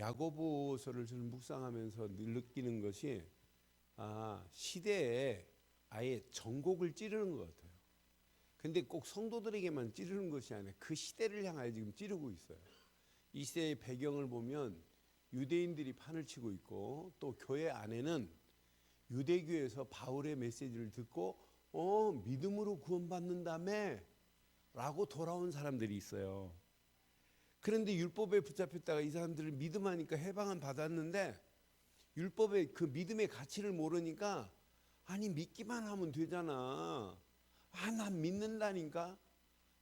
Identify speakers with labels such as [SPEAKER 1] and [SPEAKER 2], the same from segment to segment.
[SPEAKER 1] 야고보서를 저는 묵상하면서 늘 느끼는 것이 시대에 아예 전곡을 찌르는 것 같아요. 근데 꼭 성도들에게만 찌르는 것이 아니라 그 시대를 향하여 지금 찌르고 있어요. 이 시대의 배경을 보면 유대인들이 판을 치고 있고, 또 교회 안에는 유대교에서 바울의 메시지를 듣고 믿음으로 구원받는다며 라고 돌아온 사람들이 있어요. 그런데 율법에 붙잡혔다가 이 사람들을 믿음하니까 해방은 받았는데, 율법의 그 믿음의 가치를 모르니까 아니 믿기만 하면 되잖아, 난 믿는다니까,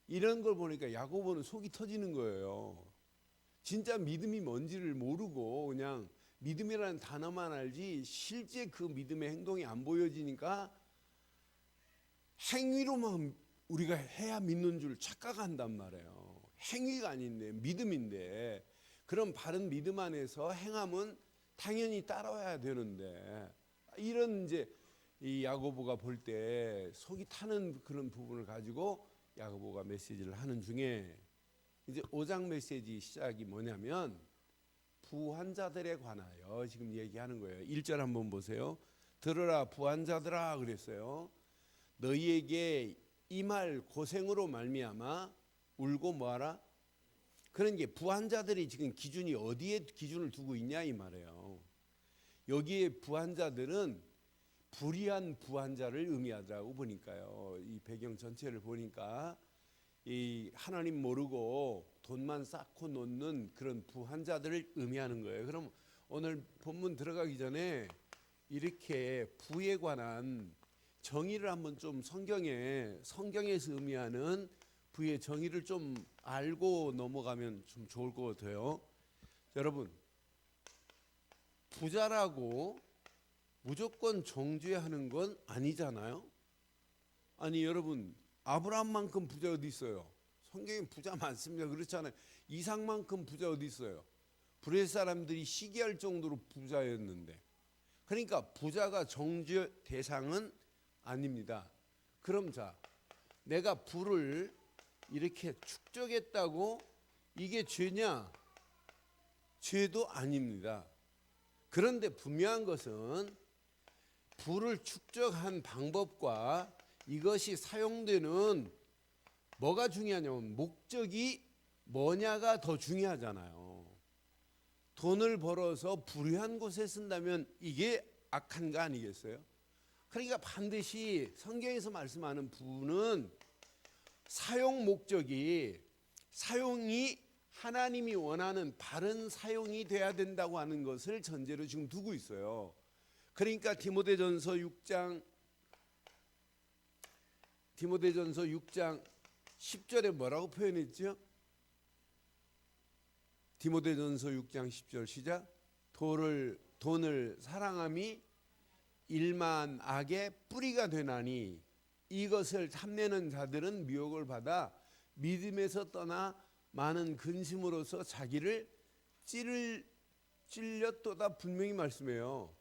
[SPEAKER 1] 이런 걸 보니까 야고보는 속이 터지는 거예요. 진짜 믿음이 뭔지를 모르고 그냥 믿음이라는 단어만 알지 실제 그 믿음의 행동이 안 보여지니까 행위로만 우리가 해야 믿는 줄 착각한단 말이에요. 행위가 아닌데 믿음인데, 그럼 바른 믿음 안에서 행함은 당연히 따라와야 되는데, 이런 이제 이 야고보가 볼 때 속이 타는 그런 부분을 가지고 야고보가 메시지를 하는 중에, 이제 5장 메시지 시작이 뭐냐면 부한 자들에 관하여 지금 얘기하는 거예요. 1절 한번 보세요. 들으라 부한 자들아 그랬어요. 너희에게 이 말 고생으로 말미암아 울고 뭐하라? 그런 게 부한 자들이 지금 기준이 어디에 기준을 두고 있냐 이 말이에요. 여기에 부한 자들은 불의한 부한 자를 의미하더라고 보니까요. 이 배경 전체를 보니까 이 하나님 모르고 돈만 쌓고 놓는 그런 부한 자들을 의미하는 거예요. 그럼 오늘 본문 들어가기 전에 이렇게 부에 관한 정의를 한번 좀 성경에서 의미하는 부의 정의를 좀 알고 넘어가면 좀 좋을 것 같아요. 여러분, 부자라고 무조건 정죄하는 건 아니잖아요. 아니 여러분, 아브라함만큼 부자 어디 있어요? 성경에 부자 많습니다. 그렇잖아요. 이삭만큼 부자 어디 있어요? 브레 사람들이 시기할 정도로 부자였는데, 그러니까 부자가 정죄 대상은 아닙니다. 그럼 자, 내가 부를 이렇게 축적했다고 이게 죄냐? 죄도 아닙니다. 그런데 분명한 것은 부를 축적한 방법과 이것이 사용되는 뭐가 중요하냐면 목적이 뭐냐가 더 중요하잖아요. 돈을 벌어서 불의한 곳에 쓴다면 이게 악한 거 아니겠어요? 그러니까 반드시 성경에서 말씀하는 부는 사용 목적이, 사용이 하나님이 원하는 바른 사용이 돼야 된다고 하는 것을 전제로 지금 두고 있어요. 그러니까 디모데전서 6장 10절에 뭐라고 표현했죠? 디모데전서 6장 10절 시작. 돈을 사랑함이 일만 악의 뿌리가 되나니 이것을 탐내는 자들은 미혹을 받아 믿음에서 떠나 많은 근심으로서 자기를 찔렸도다 분명히 말씀해요.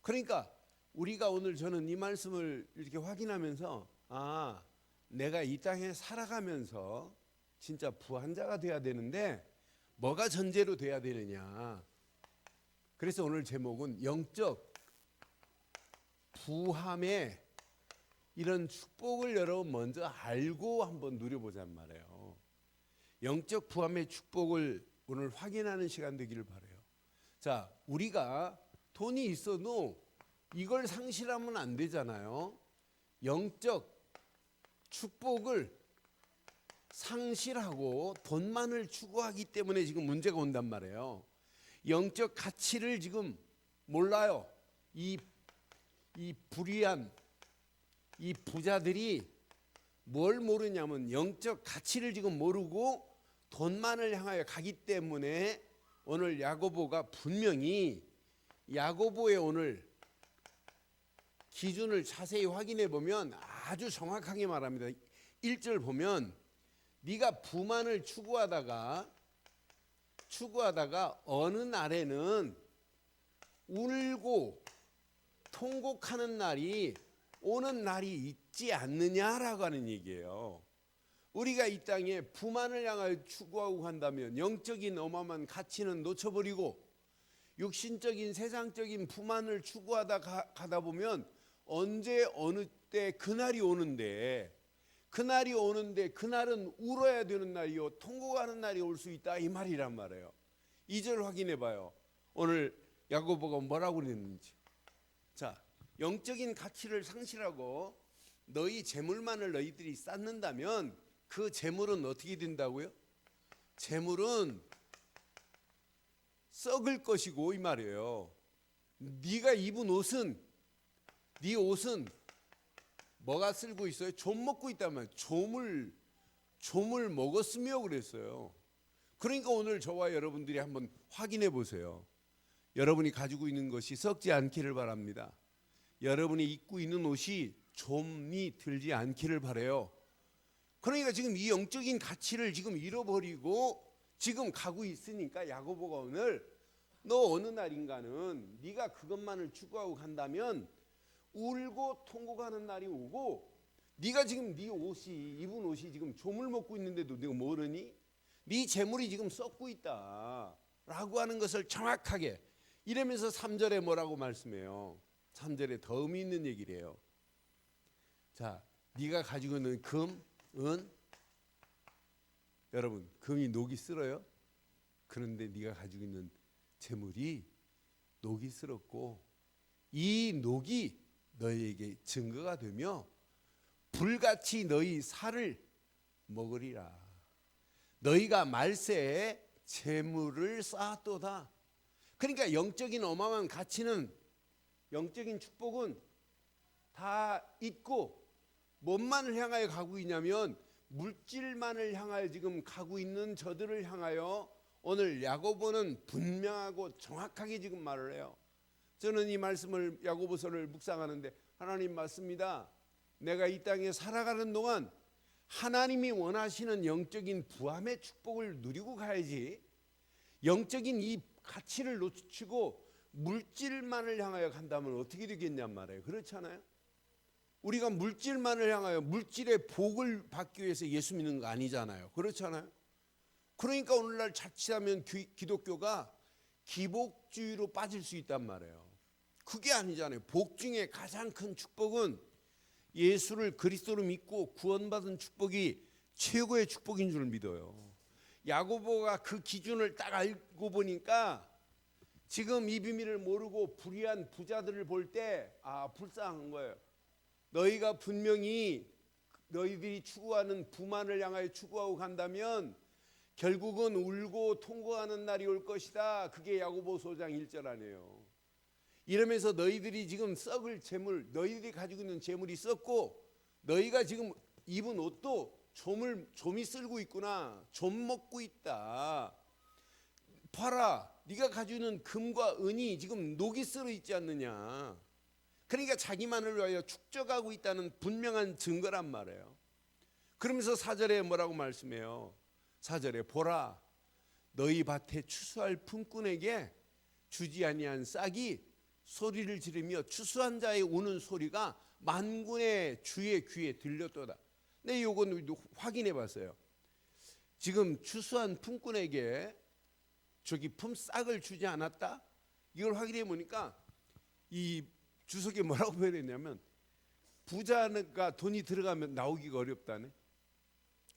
[SPEAKER 1] 그러니까 우리가 오늘 저는 이 말씀을 이렇게 확인하면서 내가 이 땅에 살아가면서 진짜 부한 자가 돼야 되는데 뭐가 전제로 돼야 되느냐. 그래서 오늘 제목은 영적 부함의 이런 축복을 여러분 먼저 알고 한번 누려보자는 말이에요. 영적 부함의 축복을 오늘 확인하는 시간 되기를 바라요. 자, 우리가 돈이 있어도 이걸 상실하면 안 되잖아요. 영적 축복을 상실하고 돈만을 추구하기 때문에 지금 문제가 온단 말이에요. 영적 가치를 지금 몰라요. 이 불의한 이 부자들이 뭘 모르냐면 영적 가치를 지금 모르고 돈만을 향하여 가기 때문에 오늘 야고보가 분명히 야고보의 오늘 기준을 자세히 확인해 보면 아주 정확하게 말합니다. 1절 보면 네가 부만을 추구하다가 어느 날에는 울고 통곡하는 날이 오는 날이 있지 않느냐라고 하는 얘기예요. 우리가 이 땅에 부만을 향하여 추구하고 간다면 영적인 어마어마한 가치는 놓쳐버리고 육신적인 세상적인 부만을 추구하다 가다 보면 언제 어느 때 그날이 오는데, 그날은 울어야 되는 날이요 통곡하는 날이 올 수 있다, 이 말이란 말이에요. 2절 확인해 봐요. 오늘 야고보가 뭐라고 그랬는지. 자, 영적인 가치를 상실하고 너희 재물만을 너희들이 쌓는다면 그 재물은 어떻게 된다고요? 재물은 썩을 것이고, 이 말이에요. 네가 입은 옷은, 네 옷은 뭐가 쓸고 있어요? 좀 먹고 있단 말이에요. 좀을 먹었으며 그랬어요. 그러니까 오늘 저와 여러분들이 한번 확인해 보세요. 여러분이 가지고 있는 것이 썩지 않기를 바랍니다. 여러분이 입고 있는 옷이 좀이 들지 않기를 바라요. 그러니까 지금 이 영적인 가치를 지금 잃어버리고 지금 가고 있으니까 야고보가 오늘 너 어느 날인가는 네가 그것만을 추구하고 간다면 울고 통곡하는 날이 오고, 네가 지금 네 옷이, 입은 옷이 지금 조물 먹고 있는데도 네가 모르니? 네 재물이 지금 썩고 있다 라고 하는 것을 정확하게 이러면서 3절에 뭐라고 말씀해요? 3절에 더 의미 있는 얘기를 해요. 자, 네가 가지고 있는 금, 은, 여러분 금이 녹이 쓸어요? 그런데 네가 가지고 있는 재물이 녹이 쓸었고 이 녹이 너희에게 증거가 되며 불같이 너희 살을 먹으리라. 너희가 말세에 재물을 쌓았도다. 그러니까 영적인 어마어마한 가치는, 영적인 축복은 다 있고 뭔만을 향하여 가고 있냐면 물질만을 향하여 지금 가고 있는 저들을 향하여 오늘 야고보는 분명하고 정확하게 지금 말을 해요. 저는 이 말씀을, 야고보서를 묵상하는데 하나님 맞습니다. 내가 이 땅에 살아가는 동안 하나님이 원하시는 영적인 부함의 축복을 누리고 가야지, 영적인 이 가치를 놓치고 물질만을 향하여 간다면 어떻게 되겠냔 말이에요. 그렇잖아요. 우리가 물질만을 향하여 물질의 복을 받기 위해서 예수 믿는 거 아니잖아요. 그렇잖아요. 그러니까 오늘날 자칫하면 기독교가 기복주의로 빠질 수 있단 말이에요. 그게 아니잖아요. 복 중에 가장 큰 축복은 예수를 그리스도로 믿고 구원받은 축복이 최고의 축복인 줄 믿어요. 야고보가 그 기준을 딱 알고 보니까 지금 이 비밀을 모르고 불의한 부자들을 볼 때 불쌍한 거예요. 너희가 분명히 너희들이 추구하는 부만을 향하여 추구하고 간다면 결국은 울고 통곡하는 날이 올 것이다. 그게 야고보서 5장 1절 아니에요. 이러면서 너희들이 지금 썩을 재물, 너희들이 가지고 있는 재물이 썩고 너희가 지금 입은 옷도 좀이 쓸고 있구나. 좀 먹고 있다. 봐라, 네가 가지고 있는 금과 은이 지금 녹이 쓸어 있지 않느냐. 그러니까 자기만을 위하여 축적하고 있다는 분명한 증거란 말이에요. 그러면서 4절에 뭐라고 말씀해요? 4절에 보라, 너희 밭에 추수할 품꾼에게 주지 아니한 싹이 소리를 지르며 추수한 자의 우는 소리가 만군의 주의 귀에 들렸도다. 네, 요건 확인해 봤어요. 지금 추수한 품꾼에게 저기 품삯을 주지 않았다? 이걸 확인해 보니까 이 주석에 뭐라고 표현했냐면 부자가 돈이 들어가면 나오기가 어렵다네.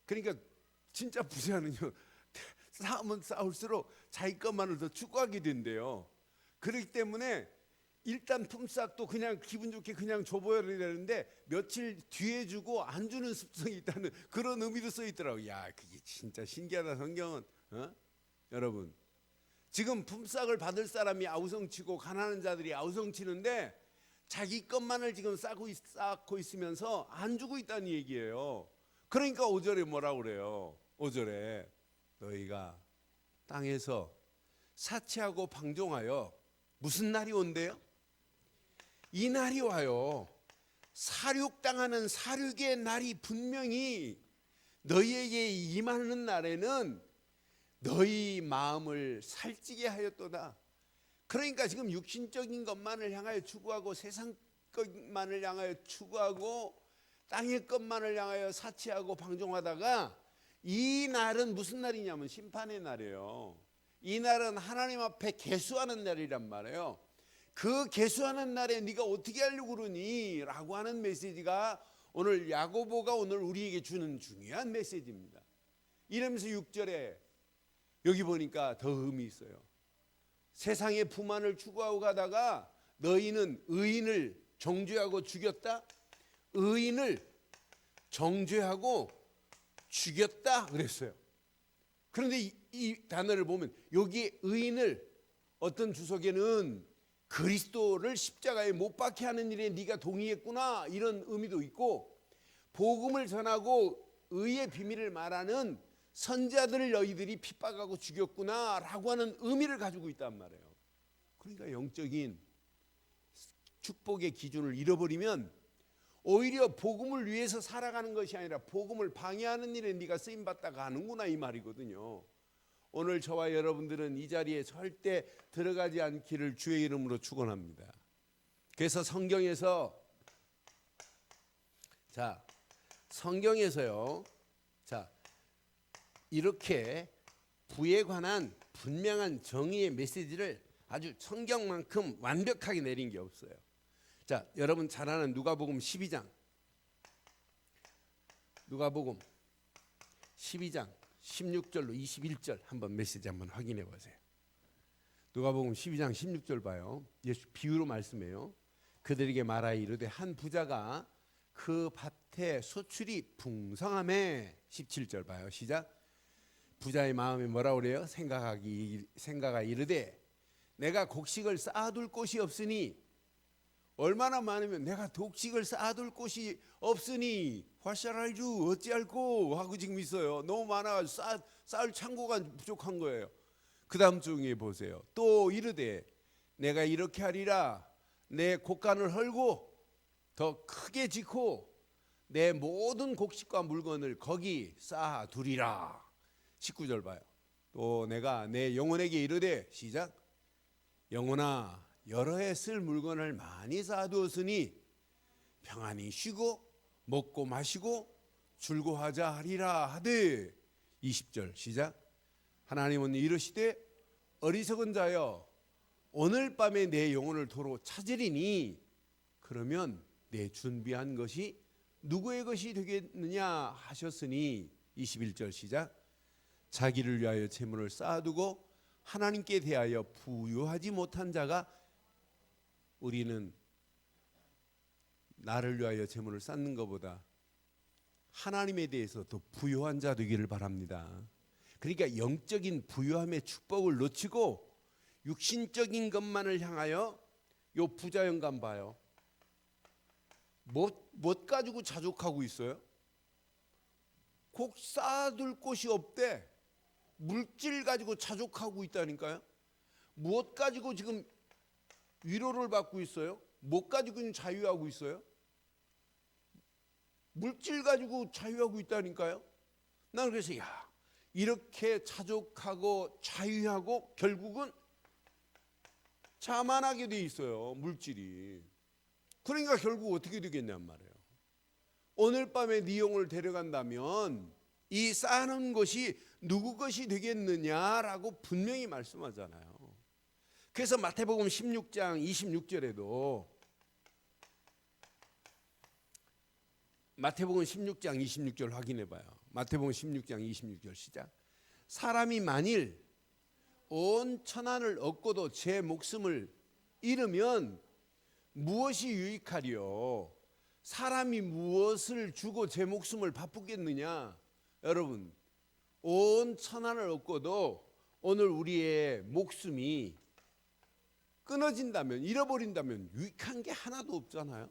[SPEAKER 1] 그러니까 진짜 부자는요, 쌓으면 쌓을수록 자기 것만을 더 추구하게 된대요. 그렇기 때문에 일단 품삯도 그냥 기분 좋게 그냥 줘버려야 되는데 며칠 뒤에 주고 안 주는 습성이 있다는 그런 의미도 써 있더라고요. 야, 그게 진짜 신기하다, 성경은. 여러분, 지금 품삯을 받을 사람이 아우성치고 가난한 자들이 아우성치는데 자기 것만을 지금 쌓고 있으면서 안 주고 있다는 얘기예요. 그러니까 5절에 뭐라고 그래요? 5절에 너희가 땅에서 사치하고 방종하여 무슨 날이 온대요? 이 날이 와요. 사륙당하는 사륙의 날이 분명히 너희에게 임하는 날에는 너희 마음을 살찌게 하였도다. 그러니까 지금 육신적인 것만을 향하여 추구하고 세상 것만을 향하여 추구하고 땅의 것만을 향하여 사치하고 방종하다가 이 날은 무슨 날이냐면 심판의 날이에요. 이 날은 하나님 앞에 계수하는 날이란 말이에요. 그 계수하는 날에 네가 어떻게 하려고 그러니? 라고 하는 메시지가 오늘 야고보가 오늘 우리에게 주는 중요한 메시지입니다. 이러면서 6절에 여기 보니까 더 의미 있어요. 세상의 부만을 추구하고 가다가 너희는 의인을 정죄하고 죽였다. 의인을 정죄하고 죽였다 그랬어요. 그런데 이 단어를 보면 여기 의인을 어떤 주석에는 그리스도를 십자가에 못 박게 하는 일에 네가 동의했구나 이런 의미도 있고, 복음을 전하고 의의 비밀을 말하는 선자들을 너희들이 핍박하고 죽였구나 라고 하는 의미를 가지고 있단 말이에요. 그러니까 영적인 축복의 기준을 잃어버리면 오히려 복음을 위해서 살아가는 것이 아니라 복음을 방해하는 일에 네가 쓰임받다 가는구나 이 말이거든요. 오늘 저와 여러분들은 이 자리에 절대 들어가지 않기를 주의 이름으로 축원합니다. 그래서 성경에서요. 이렇게 부에 관한 분명한 정의의 메시지를 아주 성경만큼 완벽하게 내린 게 없어요. 자, 여러분 잘 아는 누가복음 12장. 누가복음 12장 16절로 21절 한번 메시지 한번 확인해 보세요. 누가복음 12장 16절 봐요. 예수 비유로 말씀해요. 그들에게 말하여 이르되 한 부자가 그 밭에 소출이 풍성하매. 17절 봐요. 시작. 부자의 마음에 뭐라 그래요? 생각하 이르되 내가 곡식을 쌓아둘 곳이 없으니, 얼마나 많으면 내가 곡식을 쌓아둘 곳이 없으니 what shall I do? 어찌할꼬 하고 지금 있어요. 너무 많아가지고 쌓을 창고가 부족한 거예요. 그 다음 중에 보세요. 또 이르되 내가 이렇게 하리라. 내 곡간을 헐고 더 크게 짓고 내 모든 곡식과 물건을 거기 쌓아두리라. 19절 봐요. 또 내가 내 영혼에게 이르되 시작. 영혼아 여러 해 쓸 물건을 많이 쌓아두었으니 평안히 쉬고 먹고 마시고 즐거워하자 하리라 하되. 20절 시작. 하나님은 이르시되 어리석은 자여 오늘 밤에 내 영혼을 도로 찾으리니 그러면 내 준비한 것이 누구의 것이 되겠느냐 하셨으니. 21절 시작. 자기를 위하여 재물을 쌓아두고 하나님께 대하여 부유하지 못한 자가, 우리는 나를 위하여 재물을 쌓는 것보다 하나님에 대해서 더 부유한 자 되기를 바랍니다. 그러니까 영적인 부유함의 축복을 놓치고 육신적인 것만을 향하여, 요 부자 영감 봐요. 못 가지고 자족하고 있어요? 곡 쌓아둘 곳이 없대. 물질 가지고 자족하고 있다니까요. 무엇 가지고 지금 위로를 받고 있어요? 못 가지고 자유하고 있어요? 물질 가지고 자유하고 있다니까요. 나는 그래서 이렇게 자족하고 자유하고 결국은 자만하게 돼 있어요, 물질이. 그러니까 결국 어떻게 되겠냔 말이에요. 오늘 밤에 네 영혼을 데려간다면 이 쌓는 것이 누구 것이 되겠느냐라고 분명히 말씀하잖아요. 그래서 마태복음 16장 26절에도 마태복음 16장 26절 확인해 봐요. 마태복음 16장 26절 시작. 사람이 만일 온 천하를 얻고도 제 목숨을 잃으면 무엇이 유익하리요? 사람이 무엇을 주고 제 목숨을 바꾸겠느냐? 여러분, 온 천하를 얻고도 오늘 우리의 목숨이 끊어진다면, 잃어버린다면 유익한 게 하나도 없잖아요.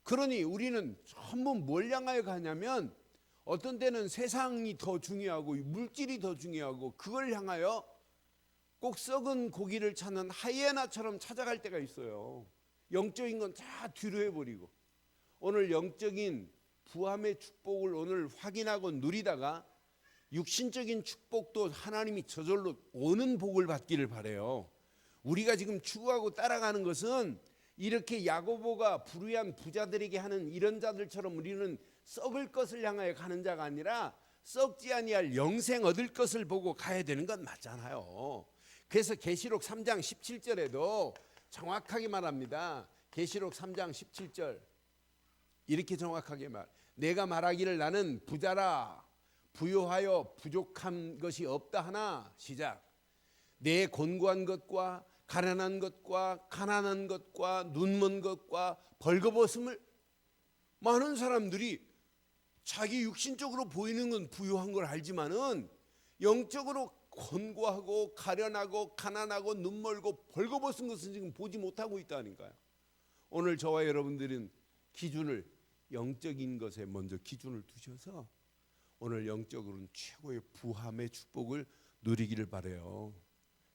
[SPEAKER 1] 그러니 우리는 전부 뭘 향하여 가냐면, 어떤 때는 세상이 더 중요하고 물질이 더 중요하고 그걸 향하여 꼭 썩은 고기를 찾는 하이에나처럼 찾아갈 때가 있어요. 영적인 건 다 뒤로 해버리고, 오늘 영적인 부함의 축복을 오늘 확인하고 누리다가 육신적인 축복도 하나님이 저절로 오는 복을 받기를 바라요. 우리가 지금 추구하고 따라가는 것은 이렇게 야고보가 불의한 부자들에게 하는 이런 자들처럼 우리는 썩을 것을 향하여 가는 자가 아니라 썩지 아니할 영생 얻을 것을 보고 가야 되는 건 맞잖아요. 그래서 계시록 3장 17절에도 정확하게 말합니다. 계시록 3장 17절 이렇게 정확하게 내가 말하기를 나는 부자라 부요하여 부족한 것이 없다 하나 시작 내 곤고한 것과 가난한 것과 가난한 것과 눈먼 것과 벌거벗음을 많은 사람들이 자기 육신적으로 보이는 건 부유한 걸 알지만은 영적으로 곤고하고 가련하고 가난하고 눈멀고 벌거벗은 것은 지금 보지 못하고 있다니까요. 오늘 저와 여러분들은 기준을 영적인 것에 먼저 기준을 두셔서 오늘 영적으로는 최고의 부함의 축복을 누리기를 바라요.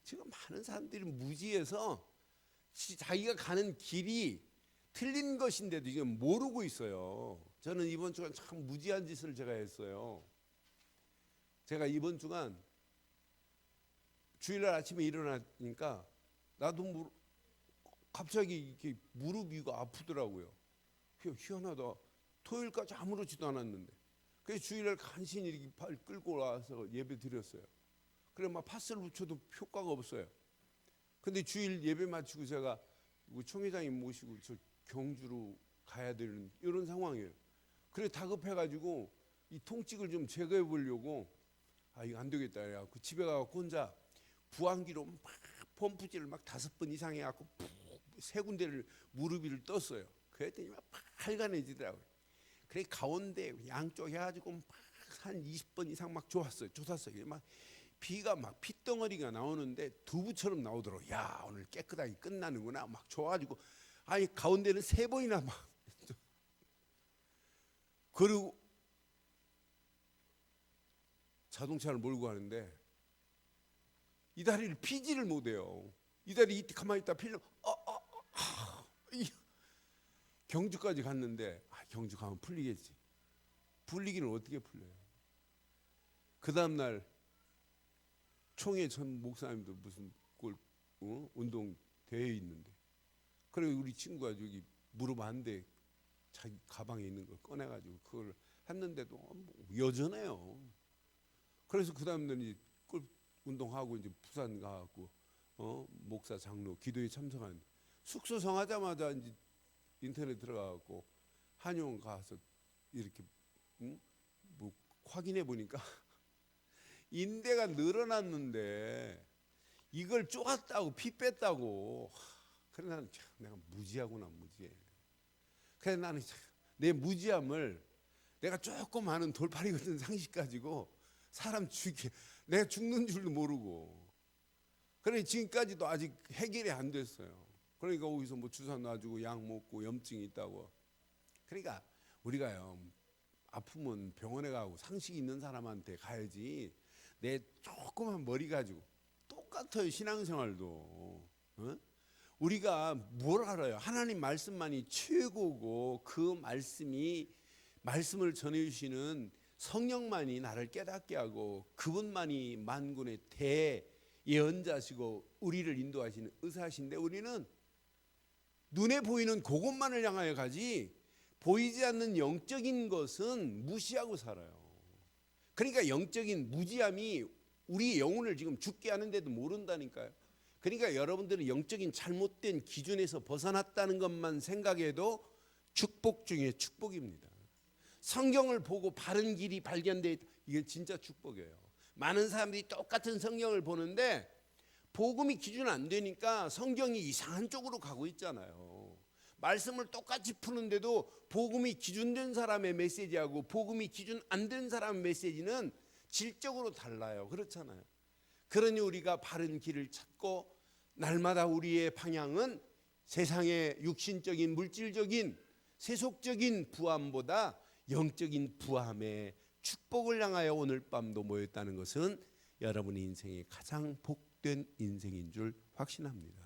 [SPEAKER 1] 지금 많은 사람들이 무지해서 자기가 가는 길이 틀린 것인데도 지금 모르고 있어요. 저는 이번 주간 참 무지한 짓을 제가 했어요. 제가 이번 주간 주일날 아침에 일어나니까 나도 갑자기 이렇게 무릎 위가 아프더라고요. 희한하다. 토요일까지 아무렇지도 않았는데. 그래서 주일날 간신히 이렇게 팔 끌고 와서 예배 드렸어요. 그래 막 파스를 붙여도 효과가 없어요. 근데 주일 예배 마치고 제가 총회장님 모시고 저 경주로 가야 되는 이런 상황이에요. 그래 다급해가지고 이 통증을 좀 제거해 보려고 이거 안 되겠다 그래갖고 집에 가서 혼자 부항기로 막 펌프질을 막 5번 이상 해갖고 세 군데를 무릎 위를 떴어요. 그랬더니 막 빨간해지더라고요. 그래 가운데 양쪽 해가지고 막 한 20번 이상 막 줬어요. 막 피가 막 핏덩어리가 나오는데 두부처럼 나오더라고요. 야 오늘 깨끗하게 끝나는구나 막 줘가지고 가운데는 3번이나 막 그리고 자동차를 몰고 가는데 이 다리를 피지를 못해요. 이 다리 이때 가만히 있다 필려 경주까지 갔는데 경주 가면 풀리겠지. 풀리기는 어떻게 풀려요? 그 다음날 총회 전 목사님도 무슨 운동 대회 있는데 그래 우리 친구가 여기 무릎 안대 자기 가방에 있는 걸 꺼내가지고 그걸 했는데도 여전해요. 그래서 그 다음날 이제 골프 운동하고 이제 부산 가갖고 목사 장로 기도에 참석하는데 숙소 정하자마자 이제 인터넷 들어가갖고 한의원 가서 이렇게 확인해 보니까 인대가 늘어났는데 이걸 쪼갔다고 피 뺐다고. 그래 나는 내가 무지하구나 무지해. 그래 나는 내 무지함을 내가 조금 아는 돌팔이 같은 상식 가지고 사람 내가 죽는 줄도 모르고 그래 지금까지도 아직 해결이 안 됐어요. 그러니까 거기서 뭐 주사 놔주고 약 먹고 염증이 있다고. 그러니까 우리가요 아프면 병원에 가고 상식 있는 사람한테 가야지. 내 조그만 머리 가지고 똑같아요. 신앙생활도 우리가 뭘 알아요? 하나님 말씀만이 최고고 그 말씀을 전해주시는 성령만이 나를 깨닫게 하고 그분만이 만군의 대예언자시고 우리를 인도하시는 의사신데 우리는 눈에 보이는 그것만을 향하여 가지 보이지 않는 영적인 것은 무시하고 살아요. 그러니까 영적인 무지함이 우리 영혼을 지금 죽게 하는데도 모른다니까요. 그러니까 여러분들은 영적인 잘못된 기준에서 벗어났다는 것만 생각해도 축복 중에 축복입니다. 성경을 보고 바른 길이 발견돼 이게 진짜 축복이에요. 많은 사람들이 똑같은 성경을 보는데 복음이 기준 안 되니까 성경이 이상한 쪽으로 가고 있잖아요. 말씀을 똑같이 푸는데도 복음이 기준된 사람의 메시지하고 복음이 기준 안 된 사람의 메시지는 질적으로 달라요. 그렇잖아요. 그러니 우리가 바른 길을 찾고 날마다 우리의 방향은 세상의 육신적인 물질적인 세속적인 부함보다 영적인 부함의 축복을 향하여 오늘 밤도 모였다는 것은 여러분의 인생의 가장 복된 인생인 줄 확신합니다.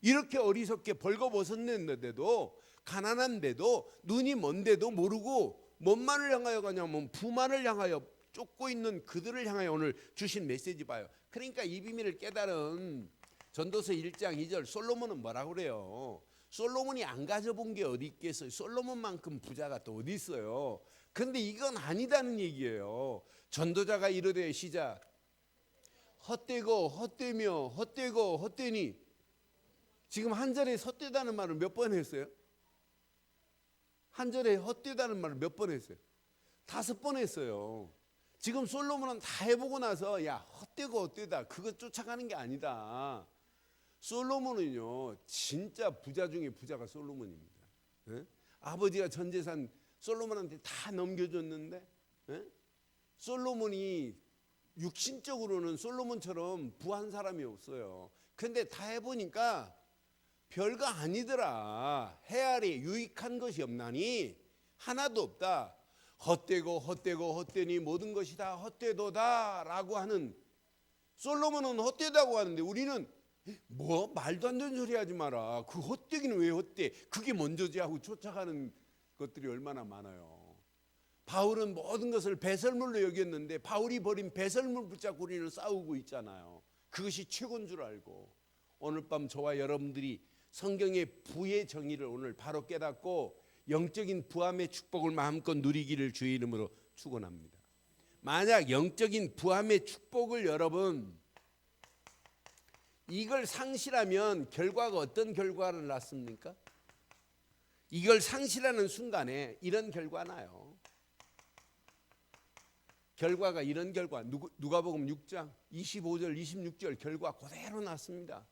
[SPEAKER 1] 이렇게 어리석게 벌거벗었는데도 가난한데도 눈이 먼데도 모르고 뭔만을 향하여 가냐면 부만을 향하여 쫓고 있는 그들을 향하여 오늘 주신 메시지 봐요. 그러니까 이 비밀을 깨달은 전도서 1장 2절 솔로몬은 뭐라고 그래요? 솔로몬이 안 가져본 게 어디 있겠어요? 솔로몬만큼 부자가 또 어디 있어요? 근데 이건 아니다는 얘기예요. 전도자가 이르되 시작. 헛되고 헛되며 헛되고 헛되니. 지금 한 절에 헛되다는 말을 몇 번 했어요? 한 절에 헛되다는 말을 몇 번 했어요? 5번 했어요. 지금 솔로몬은 다 해보고 나서 야 헛되고 헛되다 그거 쫓아가는 게 아니다. 솔로몬은요 진짜 부자 중에 부자가 솔로몬입니다. 예? 아버지가 전 재산 솔로몬한테 다 넘겨줬는데 예? 솔로몬이 육신적으로는 솔로몬처럼 부한 사람이 없어요. 근데 다 해보니까 별거 아니더라. 해아리 유익한 것이 없나니 하나도 없다. 헛되고 헛되고 헛되니 모든 것이 다 헛되도다 라고 하는, 솔로몬은 헛되다고 하는데 우리는 뭐 말도 안 되는 소리 하지 마라. 그 헛되기는 왜 헛돼? 그게 먼저지 하고 쫓아가는 것들이 얼마나 많아요. 바울은 모든 것을 배설물로 여겼는데 바울이 버린 배설물 붙잡고 우리는 싸우고 있잖아요. 그것이 최고인 줄 알고 오늘 밤 저와 여러분들이 성경의 부의 정의를 오늘 바로 깨닫고 영적인 부함의 축복을 마음껏 누리기를 주의 이름으로 축원합니다. 만약 영적인 부함의 축복을 여러분 이걸 상실하면 결과가 어떤 결과를 낳습니까? 이걸 상실하는 순간에 이런 결과 나요. 결과가 이런 결과, 누가복음 6장 25절 26절 결과 그대로 났습니다.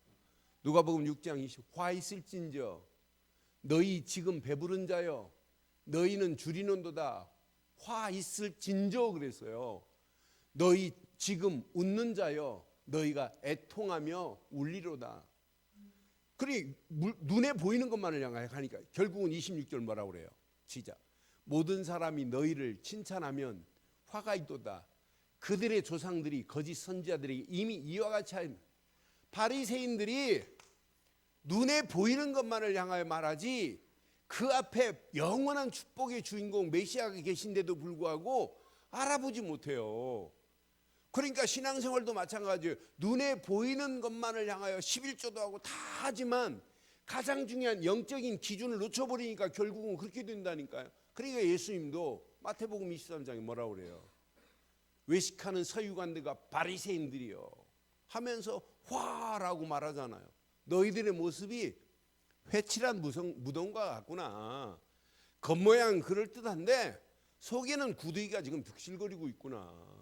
[SPEAKER 1] 누가복음 6장 20, 화 있을진저 너희 지금 배부른 자여 너희는 줄이는도다. 화 있을진저 그랬어요. 너희 지금 웃는 자여 너희가 애통하며 울리로다. 그리 눈에 보이는 것만을 향하여 가니까 결국은 26절 뭐라고 그래요? 시작. 모든 사람이 너희를 칭찬하면 화가 있도다. 그들의 조상들이 거짓 선지자들에게 이미 이와 같이 하였다. 바리새인들이 눈에 보이는 것만을 향하여 말하지 그 앞에 영원한 축복의 주인공 메시아가 계신데도 불구하고 알아보지 못해요. 그러니까 신앙생활도 마찬가지예요. 눈에 보이는 것만을 향하여 11조도 하고 다 하지만 가장 중요한 영적인 기준을 놓쳐버리니까 결국은 그렇게 된다니까요. 그러니까 예수님도 마태복음 23장에 뭐라고 그래요? 외식하는 서유관들과 바리새인들이요 하면서 화라고 말하잖아요. 너희들의 모습이 회칠한 무덤과 같구나. 겉모양 그럴듯한데 속에는 구더기가 지금 득실거리고 있구나.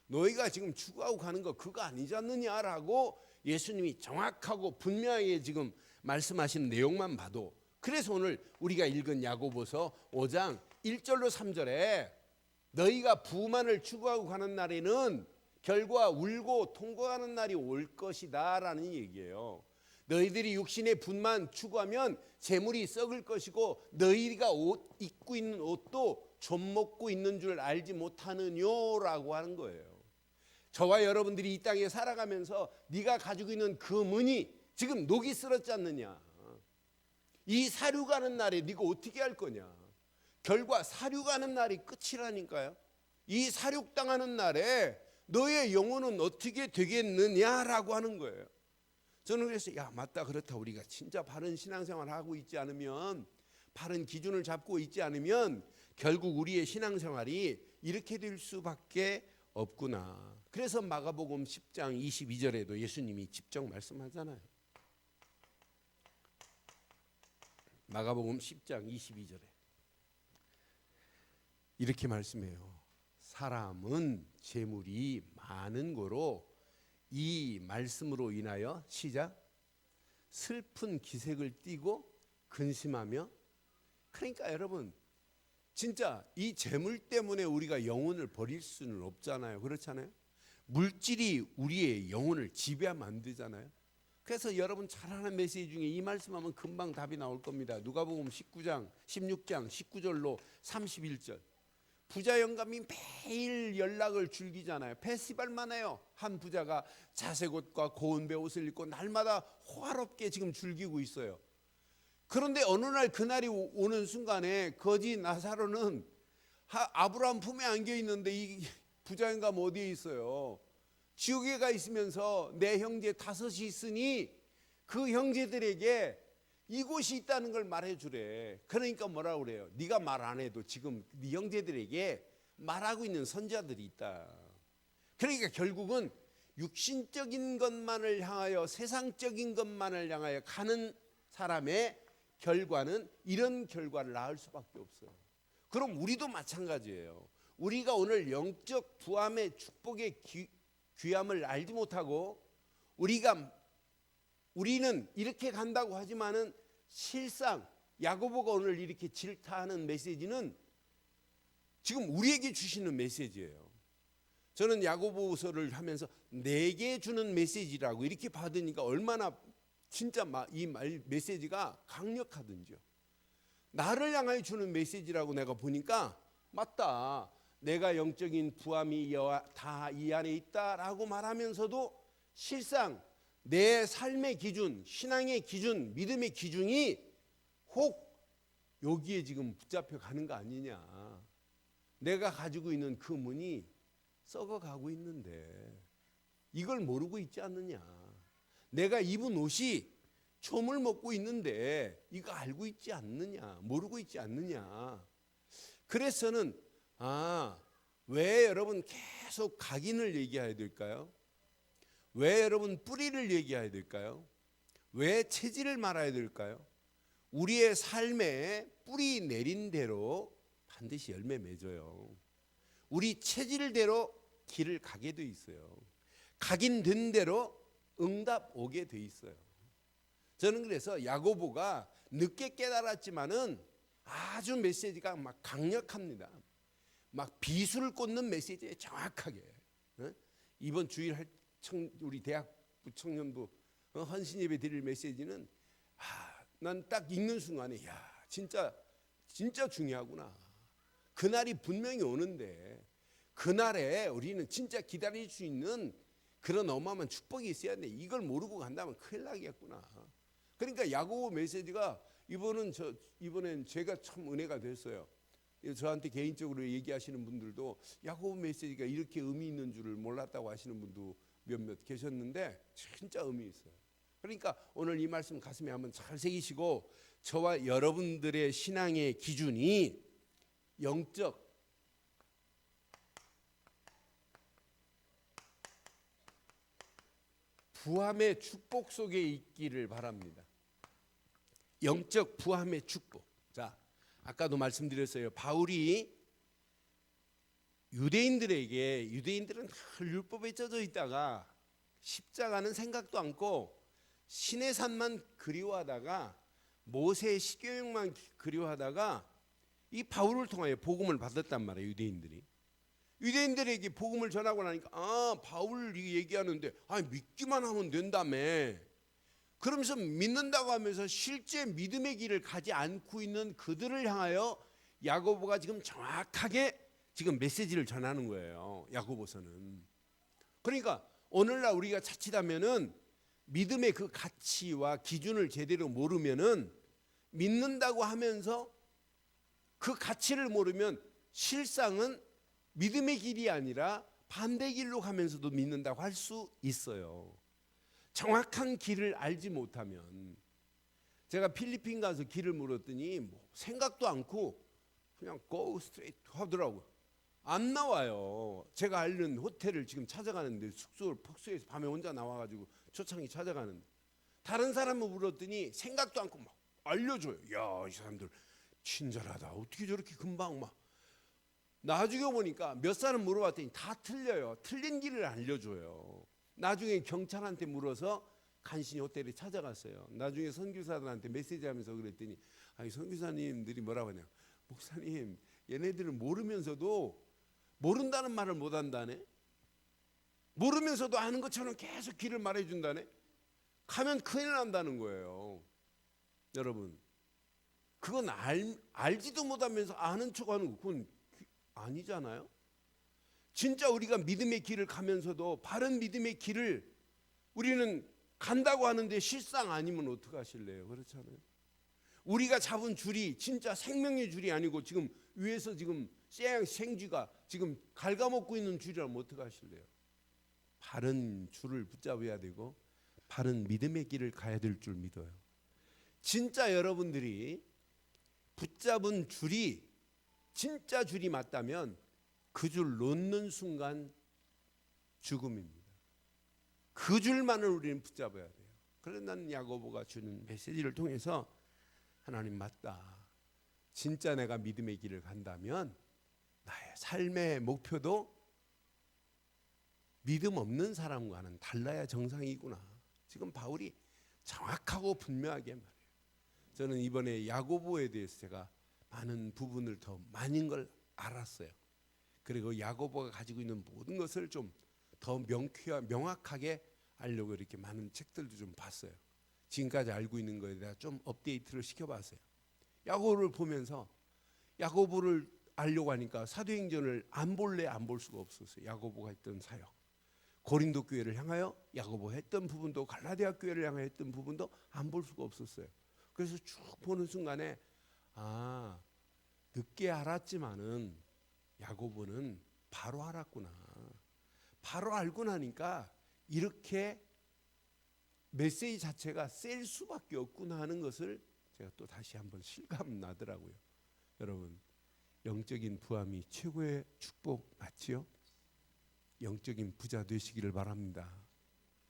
[SPEAKER 1] 너희가 지금 추구하고 가는 거 그거 아니지 않느냐라고 예수님이 정확하고 분명하게 지금 말씀하신 내용만 봐도, 그래서 오늘 우리가 읽은 야고보서 5장 1절로 3절에 너희가 부만을 추구하고 가는 날에는 결과 울고 통곡하는 날이 올 것이다 라는 얘기예요. 너희들이 육신의 분만 추구하면 재물이 썩을 것이고 너희가 입고 있는 옷도 좀 먹고 있는 줄 알지 못하느냐라고 하는 거예요. 저와 여러분들이 이 땅에 살아가면서 네가 가지고 있는 금은이 지금 녹이 슬었지 않느냐. 이 사륙하는 날에 네가 어떻게 할 거냐. 결과 사륙하는 날이 끝이라니까요. 이 사륙당하는 날에 너의 영혼은 어떻게 되겠느냐라고 하는 거예요. 저는 그래서 야 맞다, 그렇다. 우리가 진짜 바른 신앙생활을 하고 있지 않으면, 바른 기준을 잡고 있지 않으면 결국 우리의 신앙생활이 이렇게 될 수밖에 없구나. 그래서 마가복음 10장 22절에도 예수님이 직접 말씀하잖아요. 마가복음 10장 22절에 이렇게 말씀해요. 사람은 재물이 많은 거로 이 말씀으로 인하여 시작 슬픈 기색을 띠고 근심하며. 그러니까 여러분 진짜 이 재물 때문에 우리가 영혼을 버릴 수는 없잖아요. 그렇잖아요. 물질이 우리의 영혼을 지배하면 안 되잖아요. 그래서 여러분 잘 아는 메시지 중에 이 말씀하면 금방 답이 나올 겁니다. 누가복음 19장 16장 19절로 31절. 부자 영감이 매일 연락을 즐기잖아요. 페스티벌만 해요. 한 부자가 자색 옷과 고운 배 옷을 입고 날마다 호화롭게 지금 즐기고 있어요. 그런데 어느 날 그날이 오는 순간에 거지 나사로는 아브라함 품에 안겨 있는데 이 부자 영감 어디에 있어요? 지옥에 가 있으면서 내 형제 5이 있으니 그 형제들에게 이곳이 있다는 걸 말해 주래. 그러니까 뭐라고 그래요? 네가 말 안 해도 지금 네 형제들에게 말하고 있는 선지자들이 있다. 그러니까 결국은 육신적인 것만을 향하여, 세상적인 것만을 향하여 가는 사람의 결과는 이런 결과를 낳을 수밖에 없어요. 그럼 우리도 마찬가지예요. 우리가 오늘 영적 부함의 축복의 귀함을 알지 못하고 우리는 이렇게 간다고 하지만은 실상 야고보가 오늘 이렇게 질타하는 메시지는 지금 우리에게 주시는 메시지예요. 저는 야고보서를 하면서 내게 주는 메시지라고 이렇게 받으니까 얼마나 진짜 이 메시지가 강력하든지요. 나를 향하여 주는 메시지라고 내가 보니까 맞다. 내가 영적인 부함이 다 이 안에 있다라고 말하면서도 실상 내 삶의 기준, 신앙의 기준, 믿음의 기준이 혹 여기에 지금 붙잡혀 가는 거 아니냐. 내가 가지고 있는 그 문이 썩어가고 있는데 이걸 모르고 있지 않느냐. 내가 입은 옷이 초물 먹고 있는데 이거 알고 있지 않느냐. 모르고 있지 않느냐. 그래서는 왜 여러분 계속 각인을 얘기해야 될까요? 왜 여러분 뿌리를 얘기해야 될까요? 왜 체질을 말아야 될까요? 우리의 삶에 뿌리 내린 대로 반드시 열매 맺어요. 우리 체질대로 길을 가게 돼 있어요. 각인된 대로 응답 오게 돼 있어요. 저는 그래서 야고보가 늦게 깨달았지만은 아주 메시지가 막 강력합니다. 막 비수를 꽂는 메시지에 정확하게. 이번 주일 우리 대학부 청년부 헌신 예배 드릴 메시지는 난 딱 읽는 순간에 진짜 중요하구나. 그날이 분명히 오는데 그날에 우리는 진짜 기다릴 수 있는 그런 어마어마한 축복이 있어야 돼. 이걸 모르고 간다면 큰일 나겠구나. 그러니까 야고보 메시지가 이번엔 제가 참 은혜가 됐어요. 저한테 개인적으로 얘기하시는 분들도 야고보 메시지가 이렇게 의미 있는 줄을 몰랐다고 하시는 분도 몇몇 계셨는데 진짜 의미 있어요. 그러니까 오늘 이 말씀 가슴에 한번 잘 새기시고 저와 여러분들의 신앙의 기준이 영적 부함의 축복 속에 있기를 바랍니다. 영적 부함의 축복. 자, 아까도 말씀드렸어요. 바울이 유대인들은 늘 율법에 젖어 있다가 십자가는 생각도 않고 신의 산만 그리워하다가 모세의 시교육만 그리워하다가 이 바울을 통하여 복음을 받았단 말이에요. 유대인들에게 복음을 전하고 나니까 바울이 얘기하는데 믿기만 하면 된다며. 그러면서 믿는다고 하면서 실제 믿음의 길을 가지 않고 있는 그들을 향하여 야고보가 지금 정확하게 지금 메시지를 전하는 거예요. 야고보서는. 그러니까 오늘날 우리가 자칫하면은 믿음의 그 가치와 기준을 제대로 모르면은 믿는다고 하면서 그 가치를 모르면 실상은 믿음의 길이 아니라 반대 길로 가면서도 믿는다고 할 수 있어요. 정확한 길을 알지 못하면. 제가 필리핀 가서 길을 물었더니 생각도 않고 그냥 go straight 하더라고요. 안 나와요. 제가 알는 호텔을 지금 찾아가는데 폭소에서 밤에 혼자 나와가지고 초창기 찾아가는데 다른 사람을 물었더니 생각도 않고 막 알려줘요. 야, 이 사람들 친절하다. 어떻게 저렇게 금방 막. 나중에 보니까 몇 사람 물어봤더니 다 틀려요. 틀린 길을 알려줘요. 나중에 경찰한테 물어서 간신히 호텔에 찾아갔어요. 나중에 선교사들한테 메시지하면서 그랬더니 선교사님들이 뭐라고 하냐. 목사님, 얘네들은 모르면서도 모른다는 말을 못한다네. 모르면서도 아는 것처럼 계속 길을 말해준다네. 가면 큰일 난다는 거예요. 여러분, 그건 알지도 못하면서 아는 척하는 거 그건 아니잖아요. 진짜 우리가 믿음의 길을 가면서도 바른 믿음의 길을 우리는 간다고 하는데 실상 아니면 어떡하실래요? 그렇잖아요. 우리가 잡은 줄이 진짜 생명의 줄이 아니고 지금 위에서 지금 생쥐가 지금 갉아먹고 있는 줄이라면 어떡하실래요? 바른 줄을 붙잡아야 되고 바른 믿음의 길을 가야 될 줄 믿어요. 진짜 여러분들이 붙잡은 줄이 진짜 줄이 맞다면 그 줄 놓는 순간 죽음입니다. 그 줄만을 우리는 붙잡아야 돼요. 그래서 나는 야고보가 주는 메시지를 통해서 하나님 맞다. 진짜 내가 믿음의 길을 간다면 나의 삶의 목표도 믿음 없는 사람과는 달라야 정상이구나. 지금 바울이 정확하고 분명하게 말해요. 저는 이번에 야고보에 대해서 제가 많은 부분을 더 많은 걸 알았어요. 그리고 야고보가 가지고 있는 모든 것을 좀 더 명확하게 알려고 이렇게 많은 책들도 좀 봤어요. 지금까지 알고 있는 거에 대해 좀 업데이트를 시켜봤어요. 야고보를 보면서 야고보를 알려고 하니까 사도행전을 안 볼래 안 볼 수가 없었어요. 야고보가 했던 사역, 고린도 교회를 향하여 야고보가 했던 부분도, 갈라디아 교회를 향하여 했던 부분도 안 볼 수가 없었어요. 그래서 쭉 보는 순간에 늦게 알았지만은 야고보는 바로 알았구나. 바로 알고 나니까 이렇게 메시지 자체가 셀 수밖에 없구나 하는 것을 제가 또 다시 한번 실감 나더라고요. 여러분, 영적인 부함이 최고의 축복 맞지요? 영적인 부자 되시기를 바랍니다.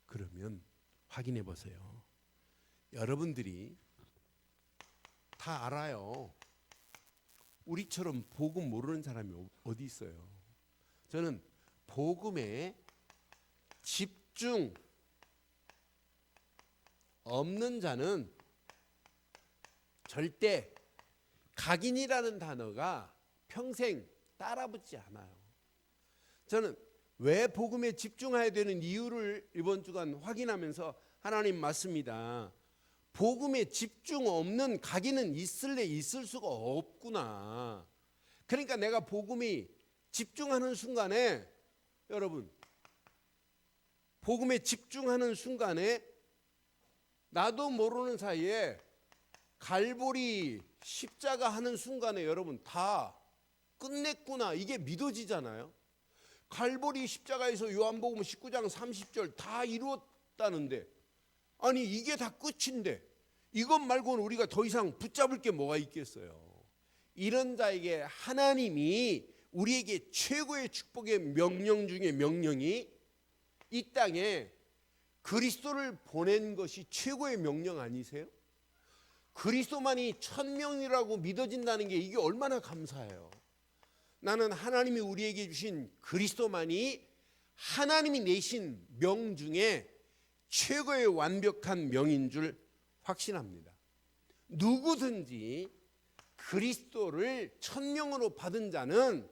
[SPEAKER 1] 그러면 확인해 보세요. 여러분들이 다 알아요. 우리처럼 복음 모르는 사람이 어디 있어요? 저는 복음에 집중 없는 자는 절대 각인이라는 단어가 평생 따라붙지 않아요. 저는 왜 복음에 집중해야 되는 이유를 이번 주간 확인하면서 하나님 맞습니다. 복음에 집중 없는 각인은 있을래 있을 수가 없구나. 그러니까 내가 복음이 집중하는 순간에, 여러분, 복음에 집중하는 순간에 나도 모르는 사이에 갈보리 십자가 하는 순간에 여러분 다 끝냈구나, 이게 믿어지잖아요. 갈보리 십자가에서 요한복음 19장 30절 다 이루었다는데, 아니 이게 다 끝인데 이것 말고는 우리가 더 이상 붙잡을 게 뭐가 있겠어요. 이런 자에게 하나님이 우리에게 최고의 축복의 명령 중에 명령이 이 땅에 그리스도를 보낸 것이 최고의 명령 아니세요? 그리스도만이 천명이라고 믿어진다는 게 이게 얼마나 감사해요. 나는 하나님이 우리에게 주신 그리스도만이 하나님이 내신 명 중에 최고의 완벽한 명인 줄 확신합니다. 누구든지 그리스도를 천명으로 받은 자는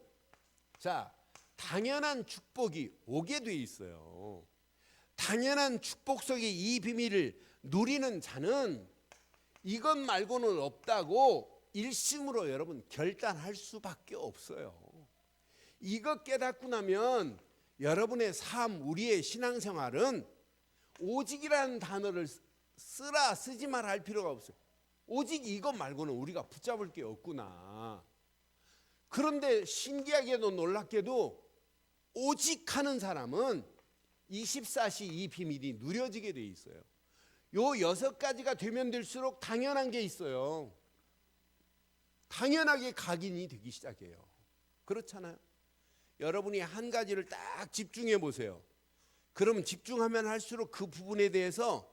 [SPEAKER 1] 당연한 축복이 오게 돼 있어요. 당연한 축복 속에 이 비밀을 누리는 자는 이것 말고는 없다고 일심으로 여러분 결단할 수밖에 없어요. 이것 깨닫고 나면 여러분의 삶, 우리의 신앙생활은 오직이라는 단어를 쓰지 말 할 필요가 없어요. 오직 이것 말고는 우리가 붙잡을 게 없구나. 그런데 신기하게도 놀랍게도 오직 하는 사람은 24시 이 비밀이 누려지게 돼 있어요. 요 6가지가 되면 될수록 당연한 게 있어요. 당연하게 각인이 되기 시작해요. 그렇잖아요. 여러분이 한 가지를 딱 집중해 보세요. 그러면 집중하면 할수록 그 부분에 대해서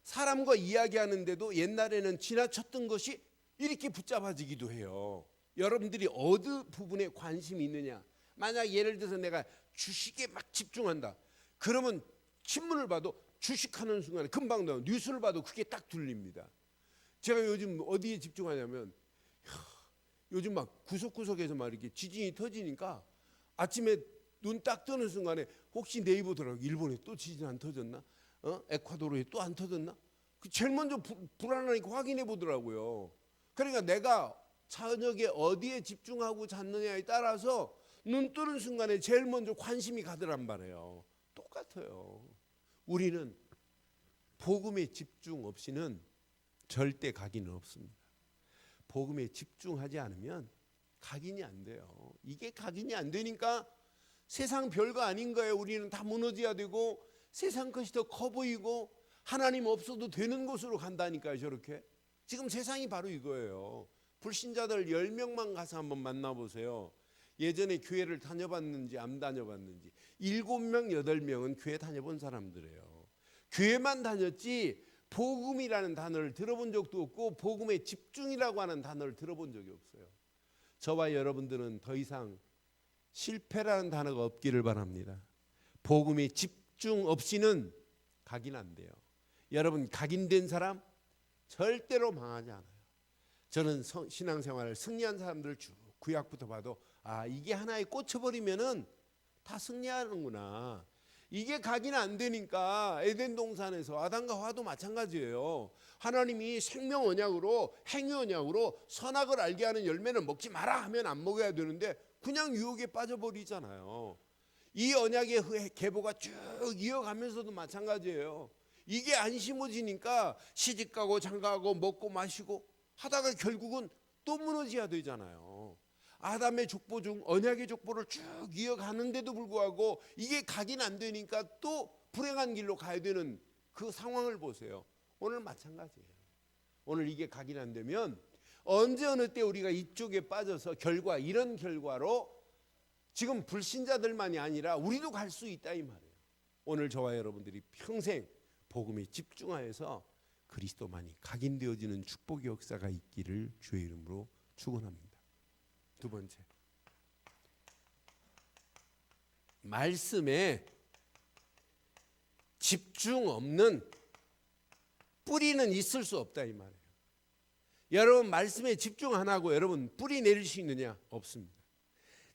[SPEAKER 1] 사람과 이야기하는데도 옛날에는 지나쳤던 것이 이렇게 붙잡아지기도 해요. 여러분들이 어느 부분에 관심이 있느냐. 만약 예를 들어서 내가 주식에 막 집중한다. 그러면 신문을 봐도 주식하는 순간에 금방 나와요. 뉴스를 봐도 그게 딱 들립니다. 제가 요즘 어디에 집중하냐면 요즘 막 구석구석에서 막 이렇게 지진이 터지니까 아침에 눈 딱 뜨는 순간에 혹시 네이버 들어가 일본에 또 지진 안 터졌나? 에콰도르에 또 안 터졌나? 제일 먼저 불안하니까 확인해 보더라고요. 그러니까 내가 저녁에 어디에 집중하고 잤느냐에 따라서 눈 뜨는 순간에 제일 먼저 관심이 가더란 말이에요. 똑같아요. 우리는 복음에 집중 없이는 절대 각인은 없습니다. 복음에 집중하지 않으면 각인이 안 돼요. 이게 각인이 안 되니까 세상 별거 아닌 거예요. 우리는 다 무너져야 되고 세상 것이 더 커 보이고 하나님 없어도 되는 곳으로 간다니까요. 저렇게 지금 세상이 바로 이거예요. 불신자들 10명만 가서 한번 만나보세요. 예전에 교회를 다녀봤는지 안 다녀봤는지 7명, 8명은 교회 다녀본 사람들이에요. 교회만 다녔지 복음이라는 단어를 들어본 적도 없고 복음의 집중이라고 하는 단어를 들어본 적이 없어요. 저와 여러분들은 더 이상 실패라는 단어가 없기를 바랍니다. 복음의 집중 없이는 각인 안 돼요. 여러분, 각인된 사람 절대로 망하지 않아요. 저는 신앙생활을 승리한 사람들을 쭉 구약부터 봐도 이게 하나에 꽂혀버리면은 다 승리하는구나. 이게 각인 안 되니까 에덴 동산에서 아담과 하와도 마찬가지예요. 하나님이 생명 언약으로 행위 언약으로 선악을 알게 하는 열매는 먹지 마라 하면 안 먹어야 되는데 그냥 유혹에 빠져버리잖아요. 이 언약의 계보가 쭉 이어가면서도 마찬가지예요. 이게 안 심어지니까 시집가고 장가가고 먹고 마시고 하다가 결국은 또 무너져야 되잖아요. 아담의 족보 중 언약의 족보를 쭉 이어가는데도 불구하고 이게 각인 안 되니까 또 불행한 길로 가야 되는 그 상황을 보세요. 오늘 마찬가지예요. 오늘 이게 각인 안 되면 언제 어느 때 우리가 이쪽에 빠져서 이런 결과로 지금 불신자들만이 아니라 우리도 갈 수 있다 이 말이에요. 오늘 저와 여러분들이 평생 복음에 집중하여서 그리스도만이 각인되어지는 축복의 역사가 있기를 주의 이름으로 축원합니다. 두 번째, 말씀에 집중 없는 뿌리는 있을 수 없다 이 말이에요. 여러분, 말씀에 집중 안 하고 여러분 뿌리 내릴 수 있느냐? 없습니다.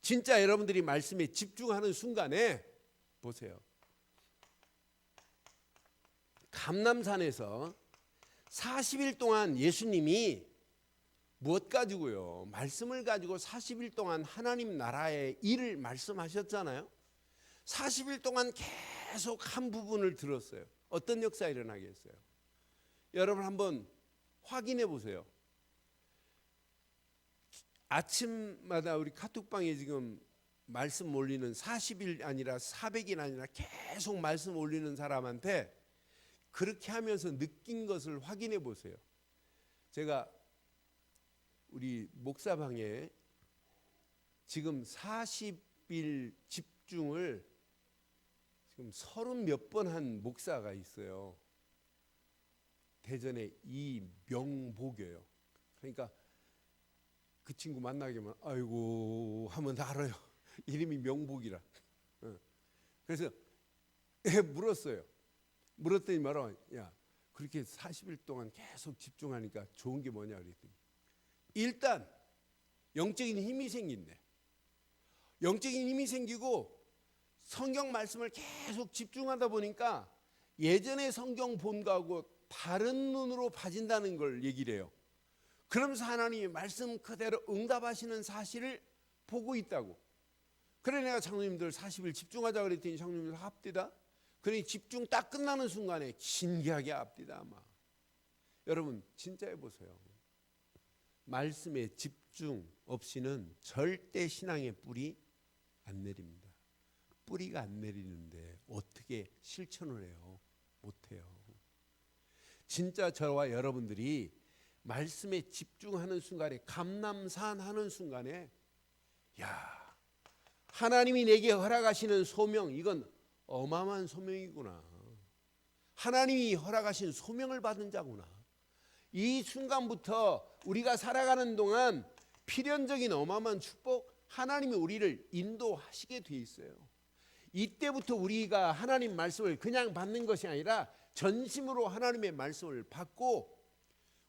[SPEAKER 1] 진짜 여러분들이 말씀에 집중하는 순간에 보세요. 감람산에서 40일 동안 예수님이 무엇 가지고요? 말씀을 가지고 40일 동안 하나님 나라의 일을 말씀하셨잖아요. 40일 동안 계속 한 부분을 들었어요. 어떤 역사 일어나겠어요? 여러분 한번 확인해 보세요. 아침마다 우리 카톡방에 지금 말씀 올리는 40일 아니라 400일 아니라 계속 말씀 올리는 사람한테 그렇게 하면서 느낀 것을 확인해 보세요. 제가 우리 목사방에 지금 40일 집중을 지금 30몇 번 한 목사가 있어요. 대전에 이명복이에요. 그러니까 그 친구 만나게 되면 아이고 하면 다 알아요. 이름이 명복이라. 그래서 물었어요. 물었더니 말아, 야 그렇게 40일 동안 계속 집중하니까 좋은 게 뭐냐 그랬더니 일단 영적인 힘이 생긴대. 영적인 힘이 생기고 성경 말씀을 계속 집중하다 보니까 예전에 성경 본 거하고 다른 눈으로 봐진다는 걸 얘기를 해요. 그러면서 하나님이 말씀 그대로 응답하시는 사실을 보고 있다고. 그래 내가 장로님들 40일 집중하자 그랬더니 장로님들 합디다. 그러니 집중 딱 끝나는 순간에 신기하게 합디다 아마. 여러분 진짜 해보세요. 말씀에 집중 없이는 절대 신앙의 뿌리 안 내립니다. 뿌리가 안 내리는데 어떻게 실천을 해요? 못해요. 진짜 저와 여러분들이 말씀에 집중하는 순간에 감람산 하는 순간에 야 하나님이 내게 허락하시는 소명 이건 어마어마한 소명이구나. 하나님이 허락하신 소명을 받은 자구나. 이 순간부터 우리가 살아가는 동안 필연적인 어마어마한 축복 하나님이 우리를 인도하시게 돼 있어요. 이때부터 우리가 하나님 말씀을 그냥 받는 것이 아니라 전심으로 하나님의 말씀을 받고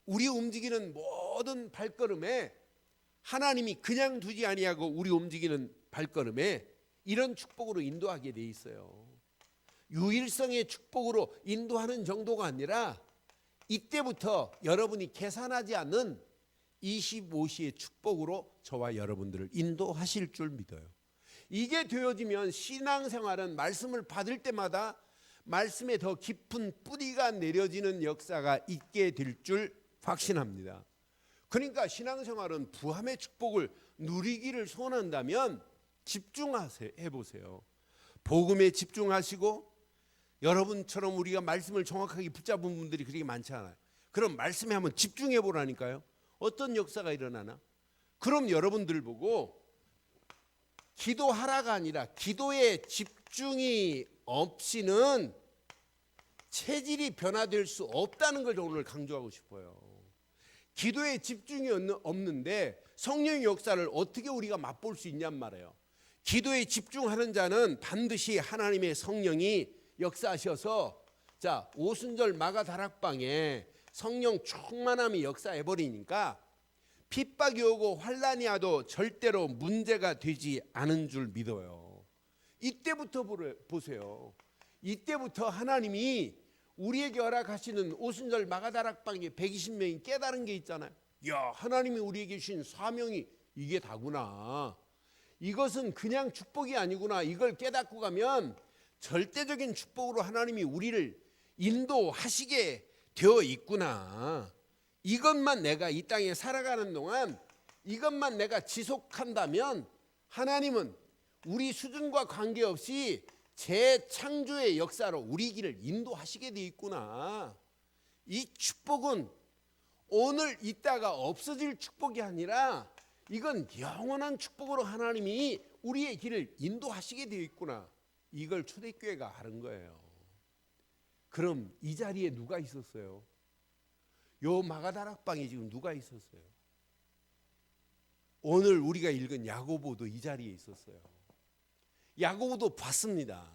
[SPEAKER 1] 우리 움직이는 모든 발걸음에 하나님이 그냥 두지 아니하고 우리 움직이는 발걸음에 이런 축복으로 인도하게 돼 있어요. 유일성의 축복으로 인도하는 정도가 아니라 이때부터 여러분이 계산하지 않는 25시의 축복으로 저와 여러분들을 인도하실 줄 믿어요. 이게 되어지면 신앙생활은 말씀을 받을 때마다 말씀에 더 깊은 뿌리가 내려지는 역사가 있게 될 줄 확신합니다. 그러니까 신앙생활은 부함의 축복을 누리기를 소원한다면 집중하세요. 해보세요. 복음에 집중하시고 여러분처럼 우리가 말씀을 정확하게 붙잡은 분들이 그렇게 많지 않아요. 그럼 말씀에 한번 집중해 보라니까요. 어떤 역사가 일어나나? 그럼 여러분들 보고 기도하라가 아니라 기도에 집중이 없이는 체질이 변화될 수 없다는 걸 오늘 강조하고 싶어요. 기도에 집중이 없는데 성령의 역사를 어떻게 우리가 맛볼 수 있냔 말이에요. 기도에 집중하는 자는 반드시 하나님의 성령이 역사하셔서 자, 오순절 마가다락방에 성령 충만함이 역사해 버리니까 핍박이 오고 환란이 와도 절대로 문제가 되지 않은 줄 믿어요. 이때부터 보세요. 이때부터 하나님이 우리에게 허락하시는 오순절 마가다락방에 120명이 깨달은 게 있잖아요. 야, 하나님이 우리에게 주신 사명이 이게 다구나. 이것은 그냥 축복이 아니구나. 이걸 깨닫고 가면 절대적인 축복으로 하나님이 우리를 인도하시게 되어 있구나. 이것만 내가 이 땅에 살아가는 동안 이것만 내가 지속한다면 하나님은 우리 수준과 관계없이 재창조의 역사로 우리 길을 인도하시게 돼 있구나. 이 축복은 오늘 있다가 없어질 축복이 아니라 이건 영원한 축복으로 하나님이 우리의 길을 인도하시게 되어 있구나. 이걸 초대교회가 아는 거예요. 그럼 이 자리에 누가 있었어요? 요 마가다락방에 지금 누가 있었어요? 오늘 우리가 읽은 야고보도 이 자리에 있었어요. 야고보도 봤습니다.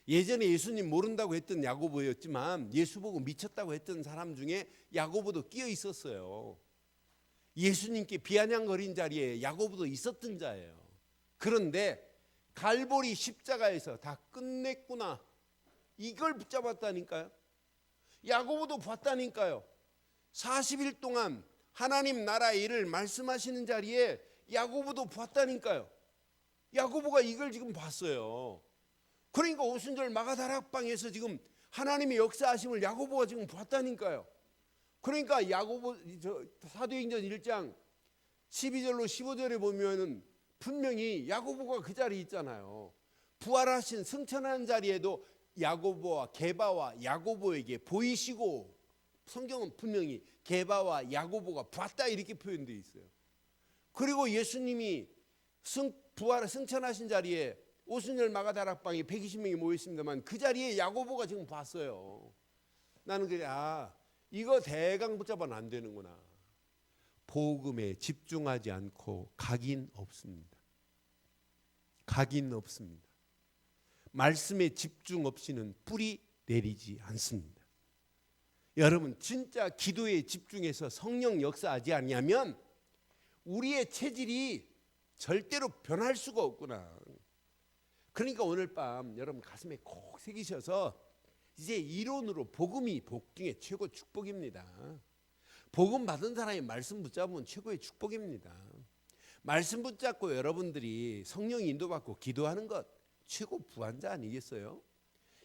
[SPEAKER 1] 예전에 예수님 모른다고 했던 야고보였지만 예수 보고 미쳤다고 했던 사람 중에 야고보도 끼어 있었어요. 예수님께 비아냥거린 자리에 야고보도 있었던 자예요. 그런데 갈보리 십자가에서 다 끝냈구나, 이걸 붙잡았다니까요. 야고보도 봤다니까요. 40일 동안 하나님 나라의 일을 말씀하시는 자리에 야고보도 봤다니까요. 야고보가 이걸 지금 봤어요. 그러니까 오순절 마가다락방에서 지금 하나님의 역사하심을 야고보가 지금 봤다니까요. 그러니까 야고보 사도행전 1장 12절로 15절에 보면은 분명히 야고보가 그 자리에 있잖아요. 부활하신 승천한 자리에도 야고보와 게바와 야고보에게 보이시고, 성경은 분명히 게바와 야고보가 봤다 이렇게 표현되어 있어요. 그리고 예수님이 부활 승천하신 자리에 오순절 마가다락방에 120명이 모여 있습니다만 그 자리에 야고보가 지금 봤어요. 나는 그래, 이거 대강 붙잡아는 안 되는구나. 복음에 집중하지 않고 각인 없습니다. 각인 없습니다. 말씀에 집중 없이는 뿌리 내리지 않습니다. 여러분, 진짜 기도에 집중해서 성령 역사하지 않냐면 우리의 체질이 절대로 변할 수가 없구나. 그러니까 오늘 밤 여러분 가슴에 콕 새기셔서 이제 이론으로 복음이 복 중에 최고 축복입니다. 복음 받은 사람이 말씀 붙잡으면 최고의 축복입니다. 말씀 붙잡고 여러분들이 성령 인도받고 기도하는 것 최고 부한자 아니겠어요?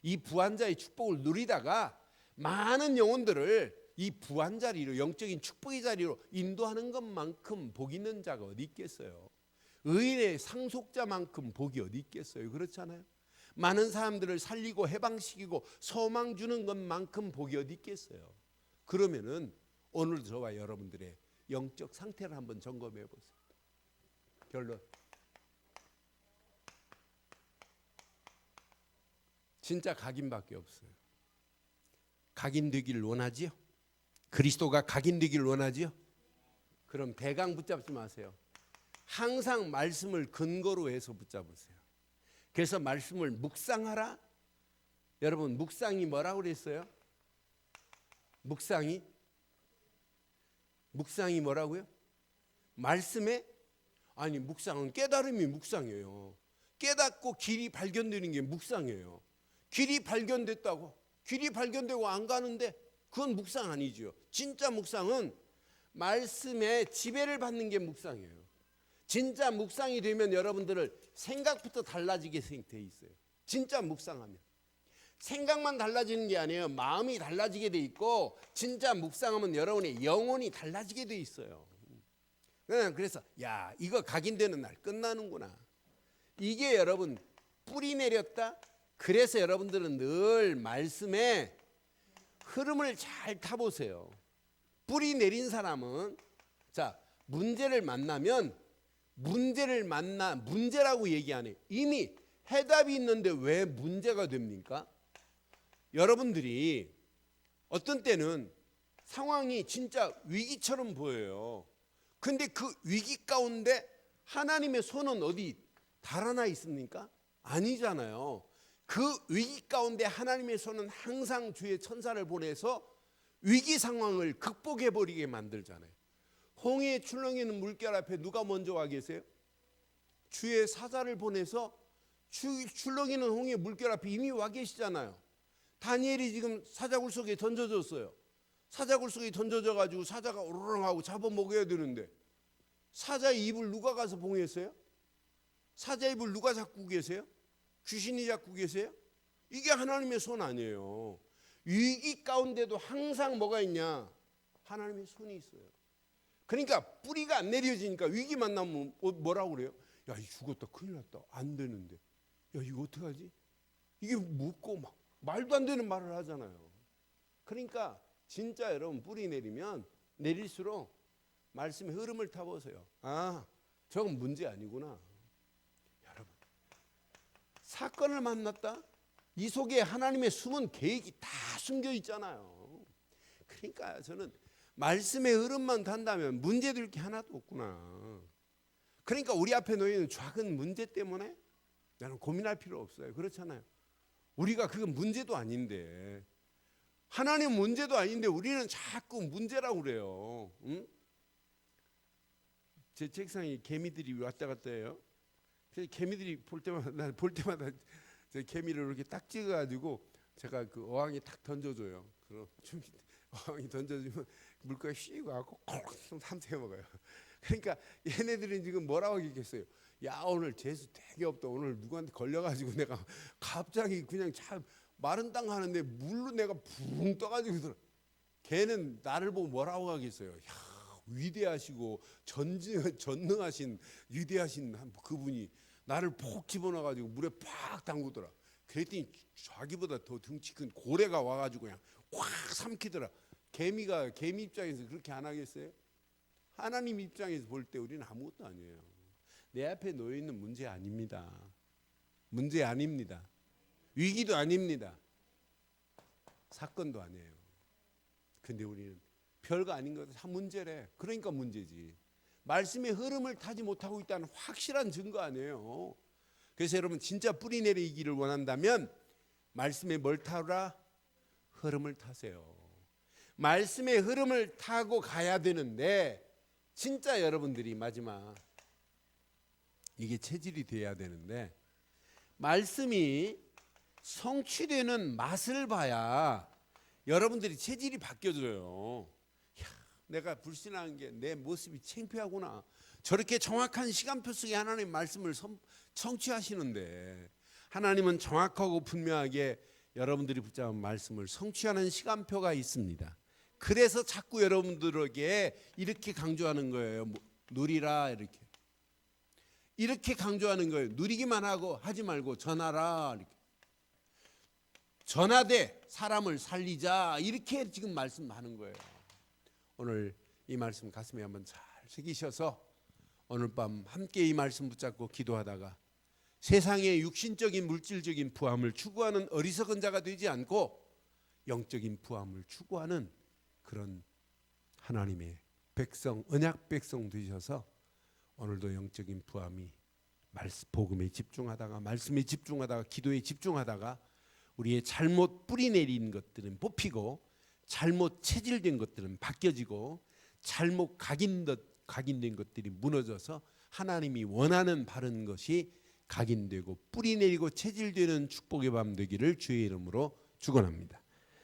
[SPEAKER 1] 이 부한자의 축복을 누리다가 많은 영혼들을 이 부한 자리로, 영적인 축복의 자리로 인도하는 것만큼 복 있는 자가 어디 있겠어요? 의인의 상속자만큼 복이 어디 있겠어요? 그렇잖아요. 많은 사람들을 살리고 해방시키고 소망 주는 것만큼 복이 어디 있겠어요? 그러면은 오늘 저와 여러분들의 영적 상태를 한번 점검해 보세요. 결론, 진짜 각인밖에 없어요. 각인되기를 원하지요? 그리스도가 각인되기를 원하지요? 그럼 대강 붙잡지 마세요. 항상 말씀을 근거로 해서 붙잡으세요. 그래서 말씀을 묵상하라. 여러분, 묵상이 뭐라고 그랬어요? 묵상이 뭐라고요? 말씀에? 아니, 묵상은 깨달음이 묵상이에요. 깨닫고 길이 발견되는 게 묵상이에요. 길이 발견됐다고, 길이 발견되고 안 가는데 그건 묵상 아니죠. 진짜 묵상은 말씀에 지배를 받는 게 묵상이에요. 진짜 묵상이 되면 여러분들을 생각부터 달라지게 돼 있어요. 진짜 묵상하면 생각만 달라지는 게 아니에요. 마음이 달라지게 돼 있고, 진짜 묵상하면 여러분의 영혼이 달라지게 돼 있어요. 그래서 야, 이거 각인되는 날 끝나는구나. 이게 여러분 뿌리 내렸다. 그래서 여러분들은 늘 말씀에 흐름을 잘 타보세요. 뿌리 내린 사람은 자, 문제를 만나면 문제라고 얘기 안 해요. 이미 해답이 있는데 왜 문제가 됩니까? 여러분들이 어떤 때는 상황이 진짜 위기처럼 보여요. 근데 그 위기 가운데 하나님의 손은 어디 달아나 있습니까? 아니잖아요. 그 위기 가운데 하나님의 손은 항상 주의 천사를 보내서 위기 상황을 극복해 버리게 만들잖아요. 홍해의 출렁이는 물결 앞에 누가 먼저 와 계세요? 주의 사자를 보내서 출렁이는 홍해 물결 앞에 이미 와 계시잖아요. 다니엘이 지금 사자굴 속에 던져졌어요. 사자굴 속에 던져져 가지고 사자가 오르렁 하고 잡아먹어야 되는데 사자의 입을 누가 가서 봉했어요? 사자의 입을 누가 잡고 계세요? 귀신이 잡고 계세요? 이게 하나님의 손 아니에요. 위기 가운데도 항상 뭐가 있냐? 하나님의 손이 있어요. 그러니까 뿌리가 안 내려지니까 위기 만나면 뭐라고 그래요? 야, 이 죽었다, 큰일 났다, 안 되는데, 야, 이거 어떡하지? 이게 묻고 막 말도 안 되는 말을 하잖아요. 그러니까 진짜 여러분 뿌리 내리면 내릴수록 말씀의 흐름을 타보세요. 아, 저건 문제 아니구나. 여러분, 사건을 만났다? 이 속에 하나님의 숨은 계획이 다 숨겨 있잖아요. 그러니까 저는 말씀의 흐름만 탄다면 문제될 게 하나도 없구나. 그러니까 우리 앞에 놓이는 작은 문제 때문에 나는 고민할 필요 없어요. 그렇잖아요. 우리가 그건 문제도 아닌데, 하나님 문제도 아닌데 우리는 자꾸 문제라고 그래요. 응? 제 책상에 개미들이 왔다 갔다 해요. 개미들이 볼 때마다 제 개미를 이렇게 딱 찍어가지고 제가 그 어항에 딱 던져줘요. 그럼 좀 어항에 던져주면 물고기 쉬고 가고 콩 삼켜 먹어요. 그러니까 얘네들은 지금 뭐라고 얘기했어요? 야, 오늘 재수 되게 없다. 오늘 누구한테 걸려가지고 내가 갑자기 그냥 참 마른 땅 하는데 물로 내가 붕 떠가지고 들어. 걔는 나를 보고 뭐라고 하겠어요? 야, 위대하시고 전능하신 위대하신 그분이 나를 폭 집어넣어가지고 물에 팍 담그더라. 그랬더니 자기보다 더 덩치 큰 고래가 와가지고 그냥 확 삼키더라. 개미 입장에서 그렇게 안 하겠어요? 하나님 입장에서 볼 때 우리는 아무것도 아니에요. 내 앞에 놓여 있는 문제 아닙니다. 문제 아닙니다. 위기도 아닙니다. 사건도 아니에요. 근데 우리는 별거 아닌 것 다 문제래. 그러니까 문제지. 말씀의 흐름을 타지 못하고 있다는 확실한 증거 아니에요. 그래서 여러분 진짜 뿌리 내리기를 원한다면 말씀의 뭘 타라? 흐름을 타세요. 말씀의 흐름을 타고 가야 되는데 진짜 여러분들이 마지막 이게 체질이 돼야 되는데 말씀이 성취되는 맛을 봐야 여러분들이 체질이 바뀌어져요. 야, 내가 불신한 게 내 모습이 창피하구나. 저렇게 정확한 시간표 속에 하나님의 말씀을 성취하시는데 하나님은 정확하고 분명하게 여러분들이 붙잡은 말씀을 성취하는 시간표가 있습니다. 그래서 자꾸 여러분들에게 이렇게 강조하는 거예요. 누리라 이렇게 강조하는 거예요. 누리기만 하고 하지 말고 전하라 이렇게. 전하되 사람을 살리자 이렇게 지금 말씀하는 거예요. 오늘 이 말씀 가슴에 한번 잘 새기셔서 오늘 밤 함께 이 말씀 붙잡고 기도하다가 세상의 육신적인 물질적인 부함을 추구하는 어리석은 자가 되지 않고 영적인 부함을 추구하는 그런 하나님의 백성, 언약 백성 되셔서 오늘도 영적인 부함이 복음에 집중하다가 말씀에 집중하다가 기도에 집중하다가 우리의 잘못 뿌리 내린 것들은 뽑히고 잘못 체질된 것들은 바뀌어지고 잘못 각인된 것들이 무너져서 하나님이 원하는 바른 것이 각인되고 뿌리 내리고 체질되는 축복의 밤 되기를 주의 이름으로 축원합니다.